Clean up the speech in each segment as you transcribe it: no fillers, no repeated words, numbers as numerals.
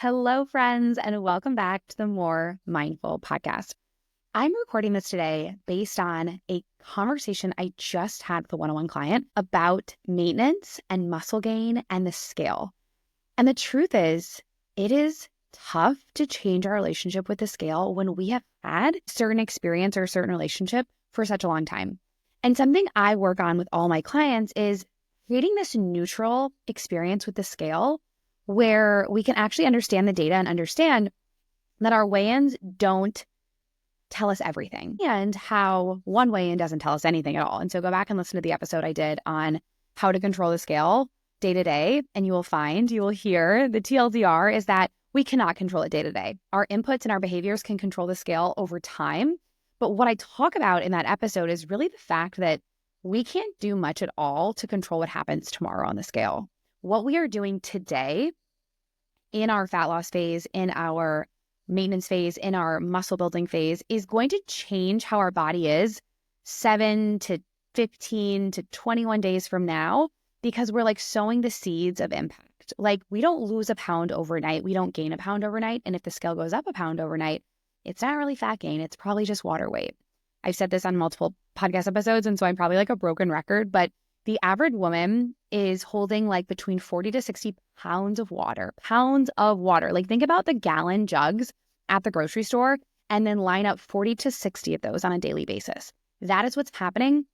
Hello, friends, and welcome back to the More Mindful podcast. I'm recording this today based on a conversation I just had with a one-on-one client about maintenance and muscle gain and the scale. And the truth is, it is tough to change our relationship with the scale when we have had certain experience or a certain relationship for such a long time. And something I work on with all my clients is creating this neutral experience with the scale where we can actually understand the data and understand that our weigh-ins don't tell us everything and how one weigh-in doesn't tell us anything at all. And so go back and listen to the episode I did on how to control the scale day to day, and you will hear the TLDR is that we cannot control it day to day. Our inputs and our behaviors can control the scale over time. But what I talk about in that episode is really the fact that we can't do much at all to control what happens tomorrow on the scale. What we are doing today in our fat loss phase, in our maintenance phase, in our muscle building phase is going to change how our body is 7 to 15 to 21 days from now, because we're like sowing the seeds of impact. Like we don't lose a pound overnight. We don't gain a pound overnight. And if the scale goes up a pound overnight, it's not really fat gain. It's probably just water weight. I've said this on multiple podcast episodes, and so I'm probably like a broken record, but the average woman is holding like between 40 to 60 pounds of water. Like think about the gallon jugs at the grocery store and then line up 40 to 60 of those on a daily basis. That is what's happening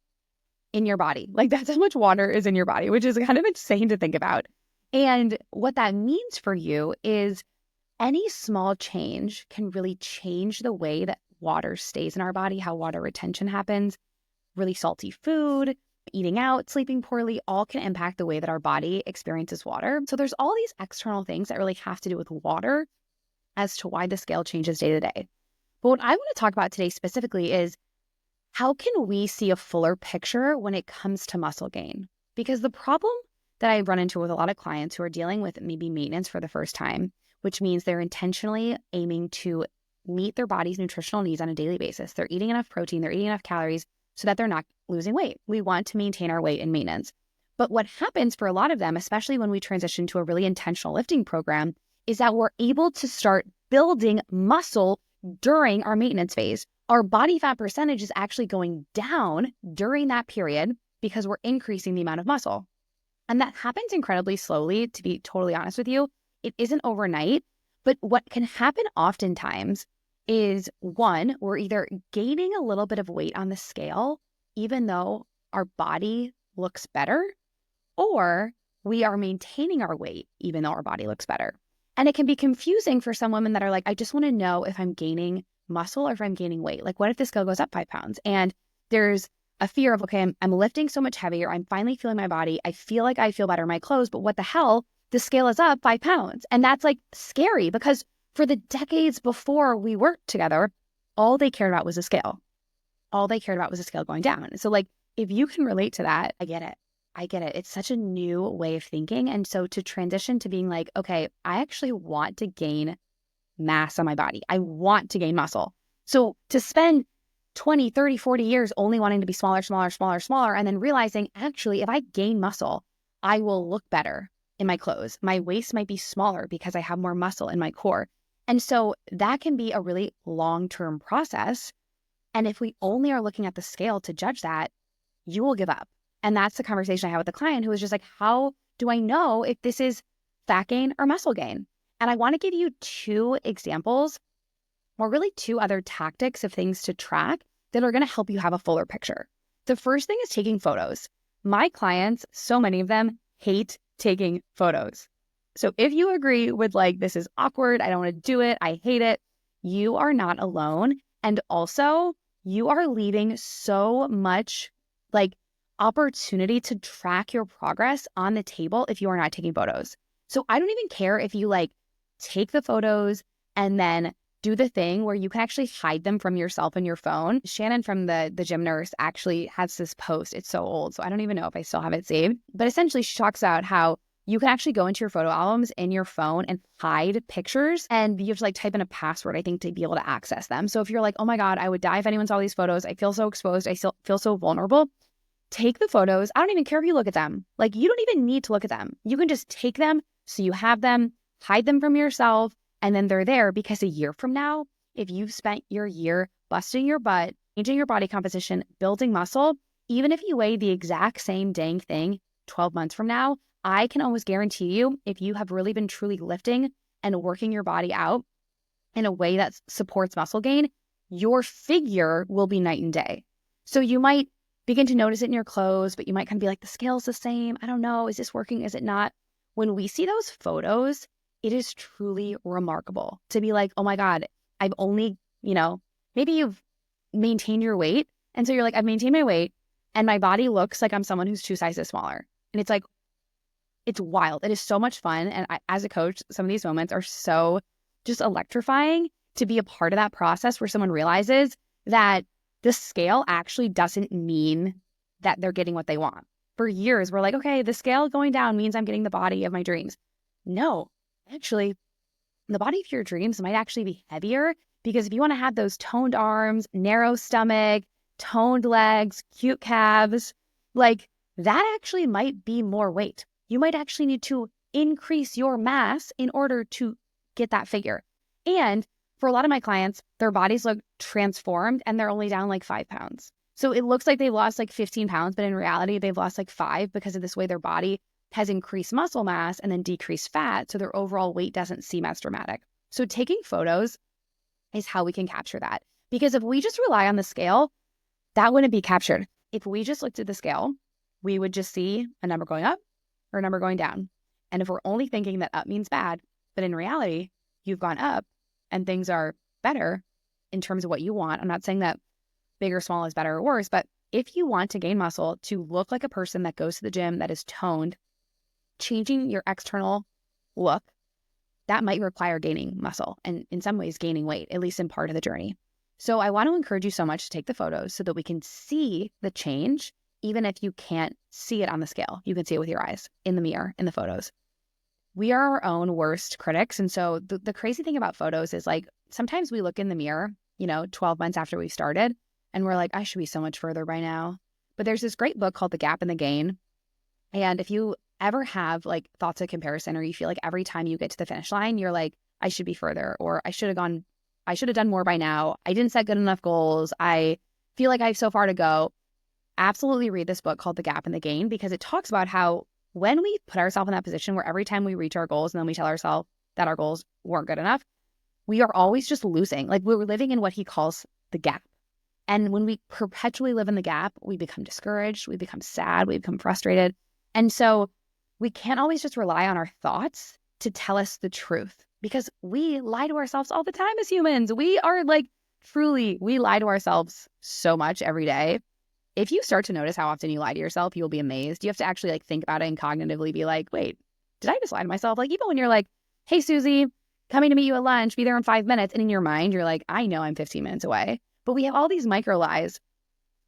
in your body. Like that's how much water is in your body, which is kind of insane to think about. And what that means for you is any small change can really change the way that water stays in our body, how water retention happens. Really salty food, eating out, sleeping poorly, all can impact the way that our body experiences water. So there's all these external things that really have to do with water as to why the scale changes day to day. But what I want to talk about today specifically is how can we see a fuller picture when it comes to muscle gain? Because the problem that I run into with a lot of clients who are dealing with maybe maintenance for the first time, which means they're intentionally aiming to meet their body's nutritional needs on a daily basis. They're eating enough protein, they're eating enough calories, so that they're not losing weight. We want to maintain our weight in maintenance. But what happens for a lot of them, especially when we transition to a really intentional lifting program, is that we're able to start building muscle during our maintenance phase. Our body fat percentage is actually going down during that period because we're increasing the amount of muscle. And that happens incredibly slowly, to be totally honest with you. It isn't overnight, but what can happen oftentimes is one, we're either gaining a little bit of weight on the scale, even though our body looks better, or we are maintaining our weight, even though our body looks better. And it can be confusing for some women that are like, I just want to know if I'm gaining muscle or if I'm gaining weight. Like, what if the scale goes up 5 pounds? And there's a fear of, okay, I'm lifting so much heavier. I'm finally feeling my body. I feel like I feel better in my clothes, but what the hell? The scale is up 5 pounds. And that's like scary because for the decades before we worked together, all they cared about was the scale. All they cared about was the scale going down. So like, if you can relate to that, I get it. It's such a new way of thinking. And so to transition to being like, okay, I actually want to gain mass on my body. I want to gain muscle. So to spend 20, 30, 40 years only wanting to be smaller, and then realizing actually, if I gain muscle, I will look better in my clothes. My waist might be smaller because I have more muscle in my core. And so that can be a really long-term process. And if we only are looking at the scale to judge that, you will give up. And that's the conversation I had with the client who was just like, how do I know if this is fat gain or muscle gain? And I want to give you 2 examples, or really 2 other tactics of things to track that are going to help you have a fuller picture. The first thing is taking photos. My clients, so many of them, hate taking photos. So if you agree with like, this is awkward, I don't want to do it, I hate it, you are not alone. And also you are leaving so much like opportunity to track your progress on the table if you are not taking photos. So I don't even care if you like take the photos and then do the thing where you can actually hide them from yourself and your phone. Shannon from the Gym Nurse actually has this post. It's so old, so I don't even know if I still have it saved. But essentially she talks about how you can actually go into your photo albums in your phone and hide pictures, and you have to like type in a password, I think, to be able to access them. So if you're like, oh my God, I would die if anyone saw these photos. I feel so exposed. I feel so vulnerable. Take the photos. I don't even care if you look at them. Like, you don't even need to look at them. You can just take them so you have them, hide them from yourself, and then they're there because a year from now, if you've spent your year busting your butt, changing your body composition, building muscle, even if you weigh the exact same dang thing 12 months from now, I can almost guarantee you, if you have really been truly lifting and working your body out in a way that supports muscle gain, your figure will be night and day. So you might begin to notice it in your clothes, but you might kind of be like, the scale's the same. I don't know. Is this working? Is it not? When we see those photos, it is truly remarkable to be like, oh my God, I've only, maybe you've maintained your weight. And so you're like, I've maintained my weight and my body looks like I'm someone who's 2 sizes smaller. And it's like, it's wild. It is so much fun. And as a coach, some of these moments are so just electrifying to be a part of that process where someone realizes that the scale actually doesn't mean that they're getting what they want. For years, we're like, okay, the scale going down means I'm getting the body of my dreams. No, actually, the body of your dreams might actually be heavier, because if you want to have those toned arms, narrow stomach, toned legs, cute calves, like that actually might be more weight. You might actually need to increase your mass in order to get that figure. And for a lot of my clients, their bodies look transformed and they're only down like 5 pounds. So it looks like they've lost like 15 pounds, but in reality, they've lost like 5 because of this way their body has increased muscle mass and then decreased fat. So their overall weight doesn't seem as dramatic. So taking photos is how we can capture that. Because if we just rely on the scale, that wouldn't be captured. If we just looked at the scale, we would just see a number going up or a number going down. And if we're only thinking that up means bad, but in reality, you've gone up and things are better in terms of what you want. I'm not saying that big or small is better or worse, but if you want to gain muscle, to look like a person that goes to the gym, that is toned, changing your external look, that might require gaining muscle and in some ways gaining weight, at least in part of the journey. So I want to encourage you so much to take the photos so that we can see the change, even if you can't see it on the scale. You can see it with your eyes, in the mirror, in the photos. We are our own worst critics. And so the crazy thing about photos is like, sometimes we look in the mirror, 12 months after we started, and we're like, I should be so much further by now. But there's this great book called The Gap and the Gain. And if you ever have like thoughts of comparison, or you feel like every time you get to the finish line, you're like, I should be further, or I should have done more by now. I didn't set good enough goals. I feel like I have so far to go. Absolutely read this book called The Gap and the Gain, because it talks about how when we put ourselves in that position where every time we reach our goals and then we tell ourselves that our goals weren't good enough, we are always just losing. Like we're living in what he calls the gap. And when we perpetually live in the gap, we become discouraged, we become sad, we become frustrated. And so we can't always just rely on our thoughts to tell us the truth, because we lie to ourselves all the time as humans. We are like, truly, we lie to ourselves so much every day. If you start to notice how often you lie to yourself, you'll be amazed. You have to actually like think about it and cognitively be like, wait, did I just lie to myself? Like even when you're like, hey, Susie, coming to meet you at lunch, be there in 5 minutes. And in your mind, you're like, I know I'm 15 minutes away. But we have all these micro lies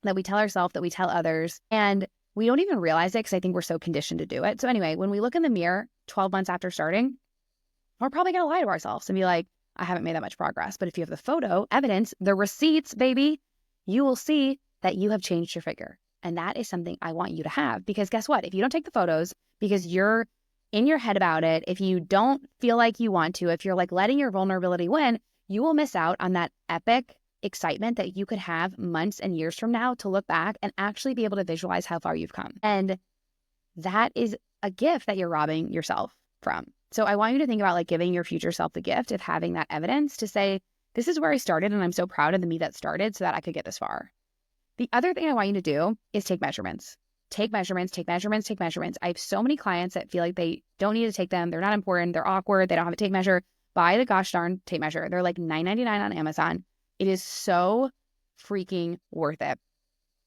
that we tell ourselves, that we tell others, and we don't even realize it because I think we're so conditioned to do it. So anyway, when we look in the mirror 12 months after starting, we're probably going to lie to ourselves and be like, I haven't made that much progress. But if you have the photo, evidence, the receipts, baby, you will see that you have changed your figure. And that is something I want you to have, because guess what? If you don't take the photos because you're in your head about it, if you don't feel like you want to, if you're like letting your vulnerability win, you will miss out on that epic excitement that you could have months and years from now to look back and actually be able to visualize how far you've come. And that is a gift that you're robbing yourself from. So I want you to think about like giving your future self the gift of having that evidence to say, this is where I started and I'm so proud of the me that started so that I could get this far. The other thing I want you to do is take measurements. Take measurements, take measurements, take measurements. I have so many clients that feel like they don't need to take them. They're not important. They're awkward. They don't have a tape measure. Buy the gosh darn tape measure. They're like $9.99 on Amazon. It is so freaking worth it.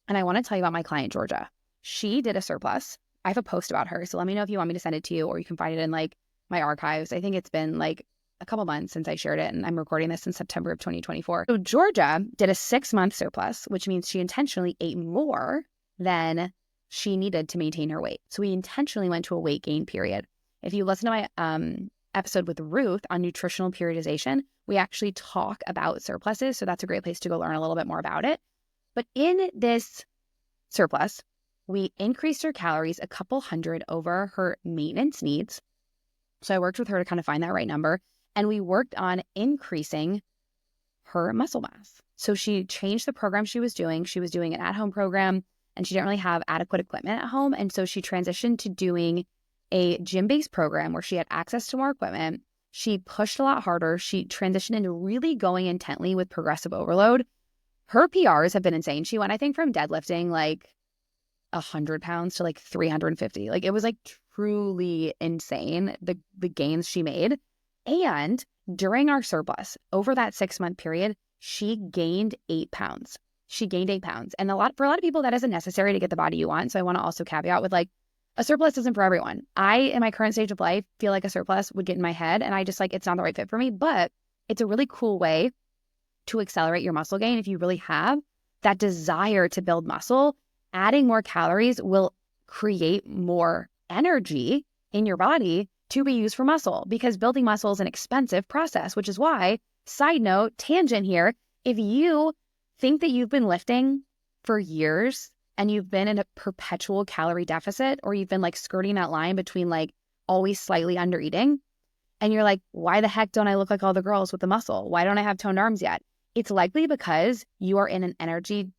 And I want to tell you about my client, Georgia. She did a surplus. I have a post about her. So let me know if you want me to send it to you, or you can find it in like my archives. I think it's been like a couple months since I shared it, and I'm recording this in September of 2024. So Georgia did a 6-month surplus, which means she intentionally ate more than she needed to maintain her weight. So we intentionally went to a weight gain period. If you listen to my episode with Ruth on nutritional periodization, we actually talk about surpluses. So that's a great place to go learn a little bit more about it. But in this surplus, we increased her calories a couple hundred over her maintenance needs. So I worked with her to kind of find that right number. And we worked on increasing her muscle mass. So she changed the program she was doing. She was doing an at-home program and she didn't really have adequate equipment at home. And so she transitioned to doing a gym-based program where she had access to more equipment. She pushed a lot harder. She transitioned into really going intently with progressive overload. Her PRs have been insane. She went, I think, from deadlifting like 100 pounds to like 350. Like it was like truly insane, the gains she made. And during our surplus, over that 6-month period, she gained 8 pounds. She gained 8 pounds. And for a lot of people, that isn't necessary to get the body you want. So I want to also caveat with like, a surplus isn't for everyone. I, in my current stage of life, feel like a surplus would get in my head and I just like, it's not the right fit for me, but it's a really cool way to accelerate your muscle gain. If you really have that desire to build muscle, adding more calories will create more energy in your body to be used for muscle, because building muscle is an expensive process, which is why, side note, tangent here, if you think that you've been lifting for years and you've been in a perpetual calorie deficit, or you've been like skirting that line between like always slightly under eating, and you're like, why the heck don't I look like all the girls with the muscle? Why don't I have toned arms yet? It's likely because you are in an energy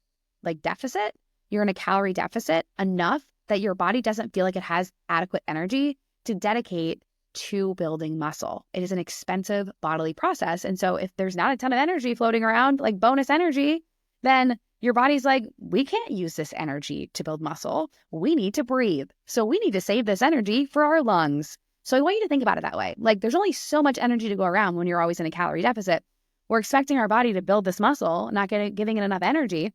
like deficit. You're in a calorie deficit enough that your body doesn't feel like it has adequate energy to dedicate to building muscle. It is an expensive bodily process. And so if there's not a ton of energy floating around, like bonus energy, then your body's like, we can't use this energy to build muscle. We need to breathe. So we need to save this energy for our lungs. So I want you to think about it that way. Like there's only so much energy to go around when you're always in a calorie deficit. We're expecting our body to build this muscle, not giving it enough energy,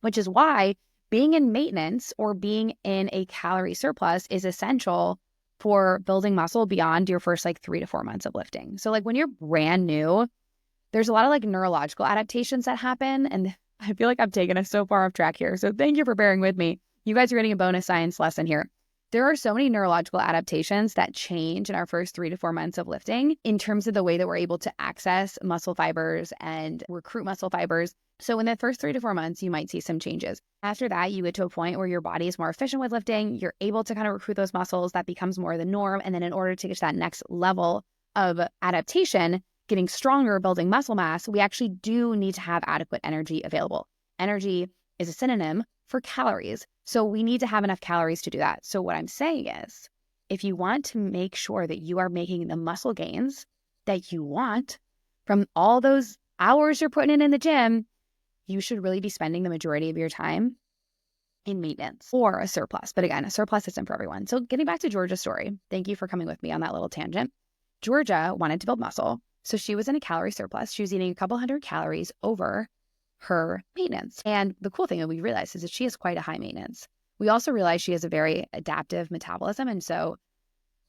which is why being in maintenance or being in a calorie surplus is essential for building muscle beyond your first like 3 to 4 months of lifting. So like when you're brand new, there's a lot of like neurological adaptations that happen. And I feel like I've taken us so far off track here. So thank you for bearing with me. You guys are getting a bonus science lesson here. There are so many neurological adaptations that change in our first 3 to 4 months of lifting in terms of the way that we're able to access muscle fibers and recruit muscle fibers. So in the first 3 to 4 months, you might see some changes. After that, you get to a point where your body is more efficient with lifting. You're able to kind of recruit those muscles. That becomes more the norm. And then in order to get to that next level of adaptation, getting stronger, building muscle mass, we actually do need to have adequate energy available. Energy is a synonym for calories. So we need to have enough calories to do that. So what I'm saying is, if you want to make sure that you are making the muscle gains that you want from all those hours you're putting in the gym, you should really be spending the majority of your time in maintenance or a surplus. But again, a surplus isn't for everyone. So getting back to Georgia's story, thank you for coming with me on that little tangent. Georgia wanted to build muscle. So she was in a calorie surplus. She was eating a couple hundred calories over her maintenance. And the cool thing that we realized is that she has quite a high maintenance. We also realized she has a very adaptive metabolism. And so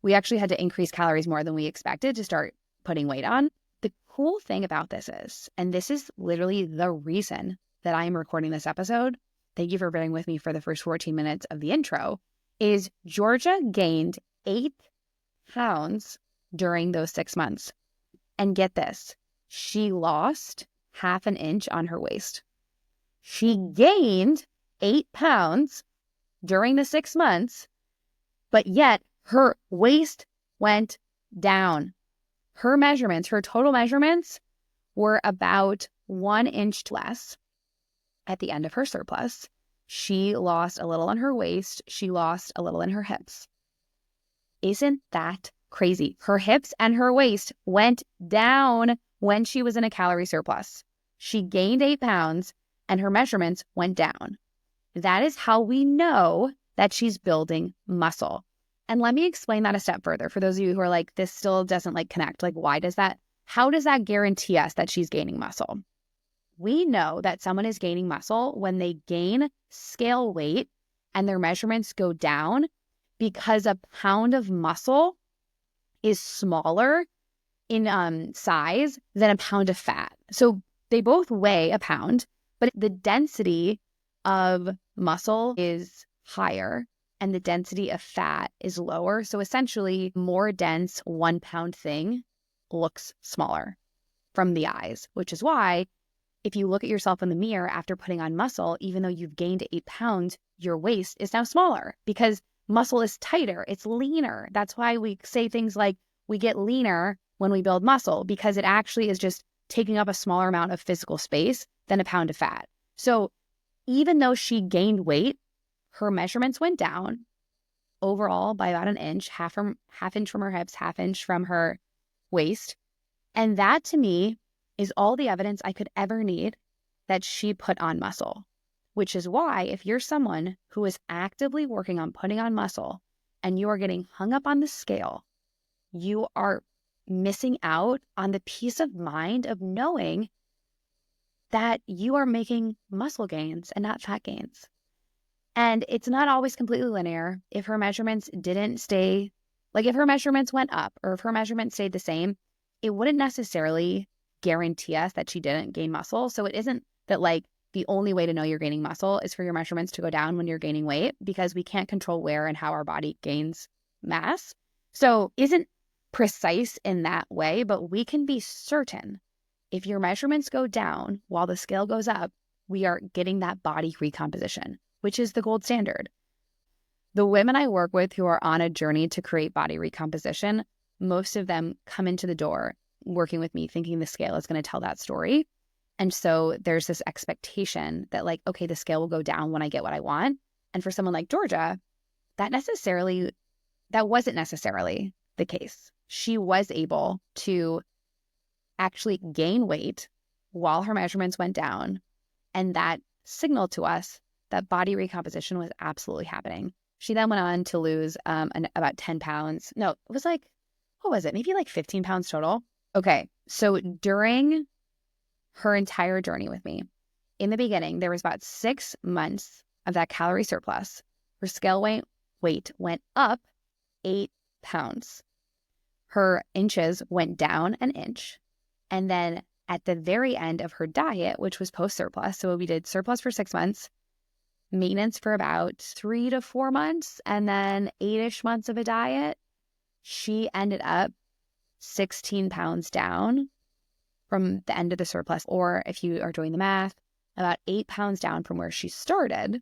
we actually had to increase calories more than we expected to start putting weight on. The cool thing about this is, and this is literally the reason that I am recording this episode, thank you for bearing with me for the first 14 minutes of the intro, is Georgia gained 8 pounds during those 6 months. And get this, she lost 1/2 inch on her waist. She gained 8 pounds during the 6 months, but yet her waist went down. Her measurements, her total measurements were about 1 inch less at the end of her surplus. She lost a little on her waist. She lost a little in her hips. Isn't that crazy? Her hips and her waist went down when she was in a calorie surplus. She gained 8 pounds and her measurements went down. That is how we know that she's building muscle. And let me explain that a step further for those of you who are like, this still doesn't like connect. Like, why does that? How does that guarantee us that she's gaining muscle? We know that someone is gaining muscle when they gain scale weight and their measurements go down, because a pound of muscle is smaller in size than a pound of fat. So they both weigh a pound, but the density of muscle is higher and the density of fat is lower. So essentially, more dense 1 pound thing looks smaller from the eyes, which is why if you look at yourself in the mirror after putting on muscle, even though you've gained 8 pounds, your waist is now smaller because muscle is tighter, it's leaner. That's why we say things like, We get leaner when we build muscle because it actually is just taking up a smaller amount of physical space than a pound of fat. So even though she gained weight, her measurements went down overall by about an inch, half inch from her hips, half inch from her waist. And that to me is all the evidence I could ever need that she put on muscle, which is why if you're someone who is actively working on putting on muscle and you are getting hung up on the scale, you are missing out on the peace of mind of knowing that you are making muscle gains and not fat gains. And it's not always completely linear. If her measurements didn't stay, like if her measurements went up or if her measurements stayed the same, it wouldn't necessarily guarantee us that she didn't gain muscle. So it isn't that like the only way to know you're gaining muscle is for your measurements to go down when you're gaining weight, because we can't control where and how our body gains mass. So isn't precise in that way, but we can be certain if your measurements go down while the scale goes up, we are getting that body recomposition, which is the gold standard. The women I work with who are on a journey to create body recomposition, most of them come into the door working with me thinking the scale is going to tell that story. And so there's this expectation that like, okay, the scale will go down when I get what I want. And for someone like Georgia, that wasn't necessarily the case. She was able to actually gain weight while her measurements went down. And that signaled to us that body recomposition was absolutely happening. She then went on to lose about 10 pounds. No, it was like, what was it? Maybe like 15 pounds total. Okay, so during her entire journey with me, in the beginning, there was about 6 months of that calorie surplus. Her scale weight went up 8 pounds. Her inches went down an inch. And then at the very end of her diet, which was post-surplus, so we did surplus for 6 months, maintenance for about 3 to 4 months, and then 8-ish months of a diet, she ended up 16 pounds down from the end of the surplus. Or if you are doing the math, about 8 pounds down from where she started,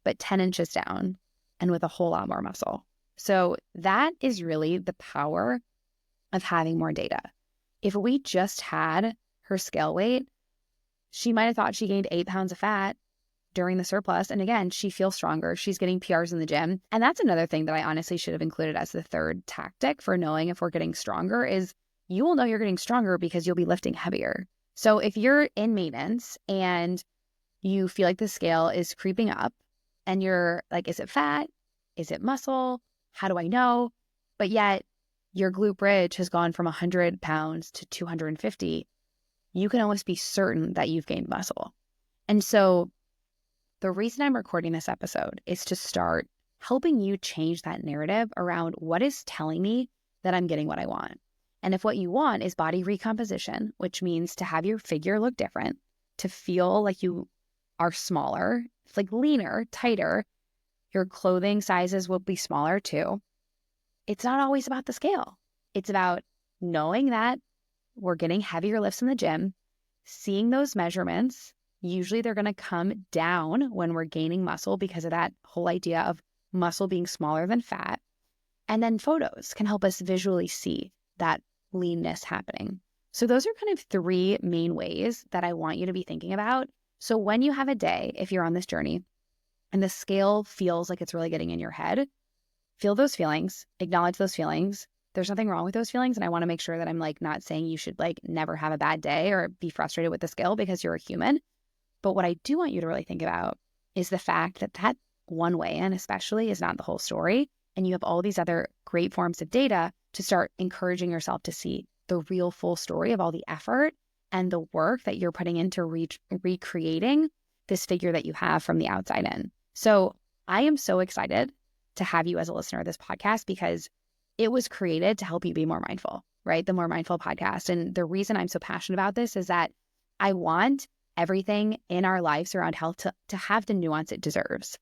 but 10 inches down and with a whole lot more muscle. So that is really the power of having more data. If we just had her scale weight, she might have thought she gained 8 pounds of fat during the surplus. And again, she feels stronger. She's getting PRs in the gym. And that's another thing that I honestly should have included as the third tactic for knowing if we're getting stronger is you will know you're getting stronger because you'll be lifting heavier. So if you're in maintenance and you feel like the scale is creeping up and you're like, is it fat? Is it muscle? How do I know? But yet your glute bridge has gone from 100 pounds to 250, you can almost be certain that you've gained muscle. And so the reason I'm recording this episode is to start helping you change that narrative around what is telling me that I'm getting what I want. And if what you want is body recomposition, which means to have your figure look different, to feel like you are smaller, like leaner, tighter, your clothing sizes will be smaller too. It's not always about the scale. It's about knowing that we're getting heavier lifts in the gym, seeing those measurements. Usually they're going to come down when we're gaining muscle because of that whole idea of muscle being smaller than fat. And then photos can help us visually see that leanness happening. So those are kind of 3 main ways that I want you to be thinking about. So when you have a day, if you're on this journey and the scale feels like it's really getting in your head, feel those feelings, acknowledge those feelings. There's nothing wrong with those feelings. And I want to make sure that I'm like not saying you should like never have a bad day or be frustrated with the scale because you're a human. But what I do want you to really think about is the fact that that one weigh-in especially is not the whole story. And you have all these other great forms of data to start encouraging yourself to see the real full story of all the effort and the work that you're putting into recreating this figure that you have from the outside in. So I am so excited to have you as a listener of this podcast because it was created to help you be more mindful, right? The More Mindful podcast. And the reason I'm so passionate about this is that I want everything in our lives around health to have the nuance it deserves.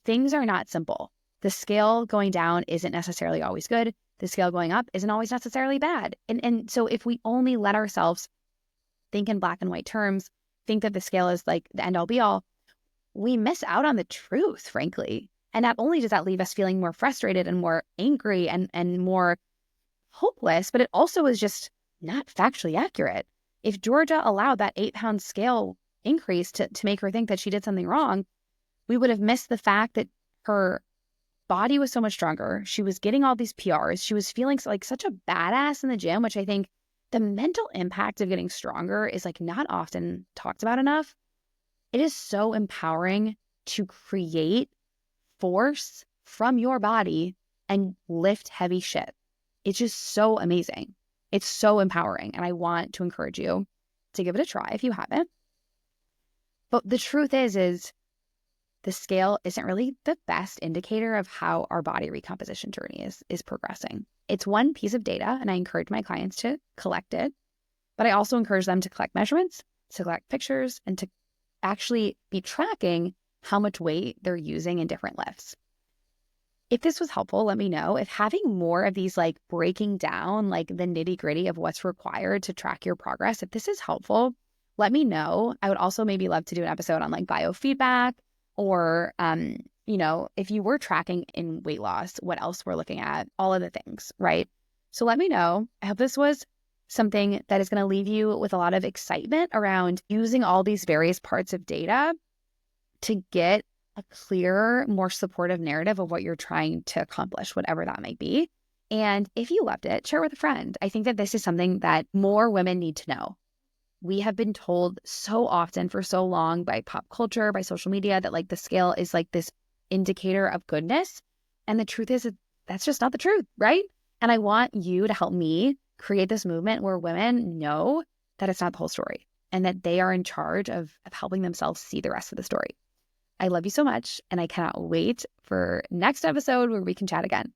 Things are not simple. The scale going down isn't necessarily always good. The scale going up isn't always necessarily bad. And so if we only let ourselves think in black and white terms, think that the scale is like the end all be all, we miss out on the truth, frankly. And not only does that leave us feeling more frustrated and more angry and more hopeless, but it also is just not factually accurate. If Georgia allowed that 8-pound scale increase to make her think that she did something wrong, we would have missed the fact that her body was so much stronger. She was getting all these PRs. She was feeling like such a badass in the gym, which I think the mental impact of getting stronger is like not often talked about enough. It is so empowering to create force from your body and lift heavy shit. It's just so amazing. It's so empowering. And I want to encourage you to give it a try if you haven't. But the truth is the scale isn't really the best indicator of how our body recomposition journey is progressing. It's one piece of data, and I encourage my clients to collect it. But I also encourage them to collect measurements, to collect pictures, and to actually be tracking how much weight they're using in different lifts. If this was helpful, let me know. If having more of these like breaking down like the nitty gritty of what's required to track your progress, if this is helpful, let me know. I would also maybe love to do an episode on like biofeedback or, if you were tracking in weight loss, what else we're looking at, all of the things, right? So let me know. I hope this was something that is going to leave you with a lot of excitement around using all these various parts of data to get a clearer, more supportive narrative of what you're trying to accomplish, whatever that might be. And if you loved it, share with a friend. I think that this is something that more women need to know. We have been told so often for so long by pop culture, by social media, that like the scale is like this indicator of goodness. And the truth is that that's just not the truth, right? And I want you to help me create this movement where women know that it's not the whole story and that they are in charge of helping themselves see the rest of the story. I love you so much, and I cannot wait for next episode where we can chat again.